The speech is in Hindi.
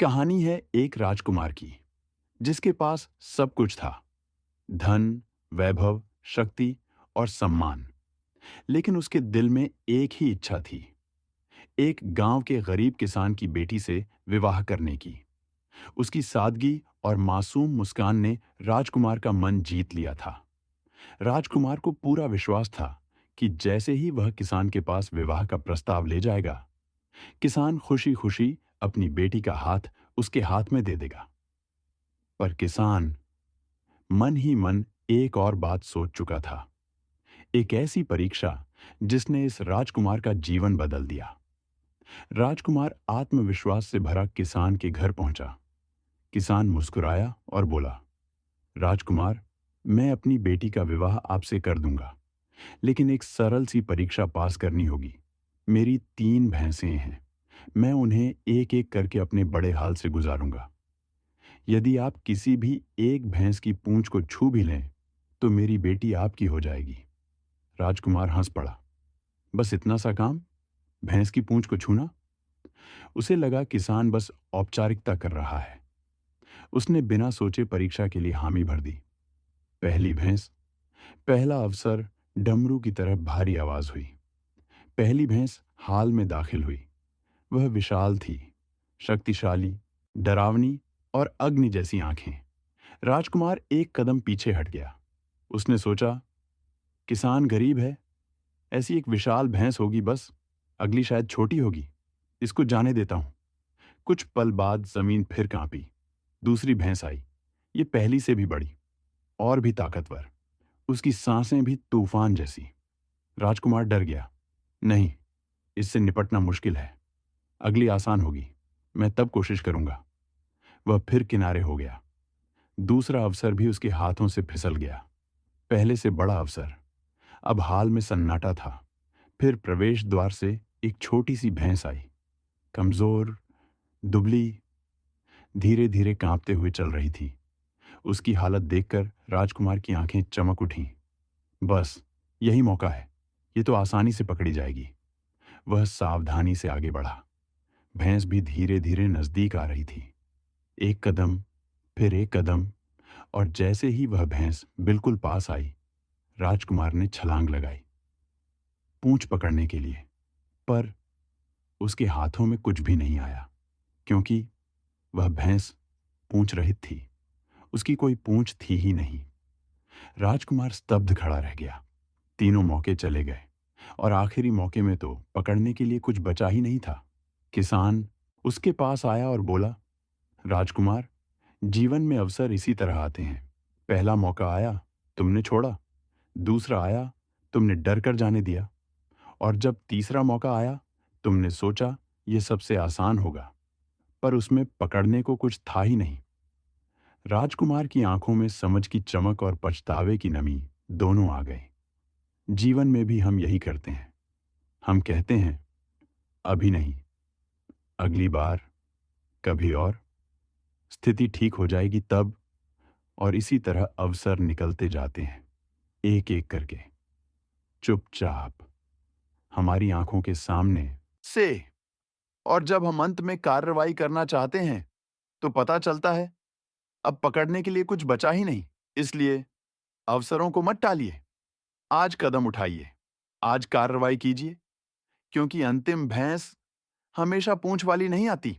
कहानी है एक राजकुमार की जिसके पास सब कुछ था। धन, वैभव, शक्ति और सम्मान। लेकिन उसके दिल में एक ही इच्छा थी, एक गांव के गरीब किसान की बेटी से विवाह करने की। उसकी सादगी और मासूम मुस्कान ने राजकुमार का मन जीत लिया था। राजकुमार को पूरा विश्वास था कि जैसे ही वह किसान के पास विवाह का प्रस्ताव ले जाएगा, किसान खुशी खुशी अपनी बेटी का हाथ उसके हाथ में दे देगा। पर किसान मन ही मन एक और बात सोच चुका था, एक ऐसी परीक्षा जिसने इस राजकुमार का जीवन बदल दिया। राजकुमार आत्मविश्वास से भरा किसान के घर पहुंचा। किसान मुस्कुराया और बोला, राजकुमार, मैं अपनी बेटी का विवाह आपसे कर दूंगा, लेकिन एक सरल सी परीक्षा पास करनी होगी। मेरी 3 भैंसें हैं, मैं उन्हें एक एक करके अपने बड़े हाल से गुजारूंगा। यदि आप किसी भी एक भैंस की पूंछ को छू भी लें तो मेरी बेटी आपकी हो जाएगी। राजकुमार हंस पड़ा। बस इतना सा काम, भैंस की पूंछ को छूना? उसे लगा किसान बस औपचारिकता कर रहा है। उसने बिना सोचे परीक्षा के लिए हामी भर दी। पहली भैंस, पहला अवसर डमरू की तरह भारी आवाज हुई। पहली भैंस हाल में दाखिल हुई। वह विशाल थी, शक्तिशाली, डरावनी और अग्नि जैसी आंखें। राजकुमार एक कदम पीछे हट गया। उसने सोचा, किसान गरीब है, ऐसी एक विशाल भैंस होगी बस, अगली शायद छोटी होगी, इसको जाने देता हूं। कुछ पल बाद जमीन फिर कांपी। दूसरी भैंस आई। ये पहली से भी बड़ी और भी ताकतवर, उसकी सांसें भी तूफान जैसी। राजकुमार डर गया। नहीं, इससे निपटना मुश्किल है, अगली आसान होगी, मैं तब कोशिश करूंगा। वह फिर किनारे हो गया। दूसरा अवसर भी उसके हाथों से फिसल गया। पहले से बड़ा अवसर। अब हाल में सन्नाटा था। फिर प्रवेश द्वार से एक छोटी सी भैंस आई, कमजोर, दुबली, धीरे धीरे कांपते हुए चल रही थी। उसकी हालत देखकर राजकुमार की आंखें चमक उठीं। बस, यही मौका है, ये तो आसानी से पकड़ी जाएगी। वह सावधानी से आगे बढ़ा। भैंस भी धीरे धीरे नजदीक आ रही थी। एक कदम, फिर एक कदम, और जैसे ही वह भैंस बिल्कुल पास आई, राजकुमार ने छलांग लगाई पूंछ पकड़ने के लिए। पर उसके हाथों में कुछ भी नहीं आया, क्योंकि वह भैंस पूंछ रहित थी। उसकी कोई पूंछ थी ही नहीं। राजकुमार स्तब्ध खड़ा रह गया। तीनों मौके चले गए और आखिरी मौके में तो पकड़ने के लिए कुछ बचा ही नहीं था। किसान उसके पास आया और बोला, राजकुमार, जीवन में अवसर इसी तरह आते हैं। पहला मौका आया, तुमने छोड़ा। दूसरा आया, तुमने डर कर जाने दिया। और जब तीसरा मौका आया, तुमने सोचा यह सबसे आसान होगा, पर उसमें पकड़ने को कुछ था ही नहीं। राजकुमार की आंखों में समझ की चमक और पछतावे की नमी दोनों आ गए। जीवन में भी हम यही करते हैं। हम कहते हैं, अभी नहीं, अगली बार, कभी और, स्थिति ठीक हो जाएगी तब, और इसी तरह अवसर निकलते जाते हैं, एक एक करके, चुपचाप, हमारी आंखों के सामने से। और जब हम अंत में कार्रवाई करना चाहते हैं तो पता चलता है अब पकड़ने के लिए कुछ बचा ही नहीं। इसलिए अवसरों को मत टालिए, आज कदम उठाइए, आज कार्रवाई कीजिए, क्योंकि अंतिम भैंस हमेशा पूंछ वाली नहीं आती।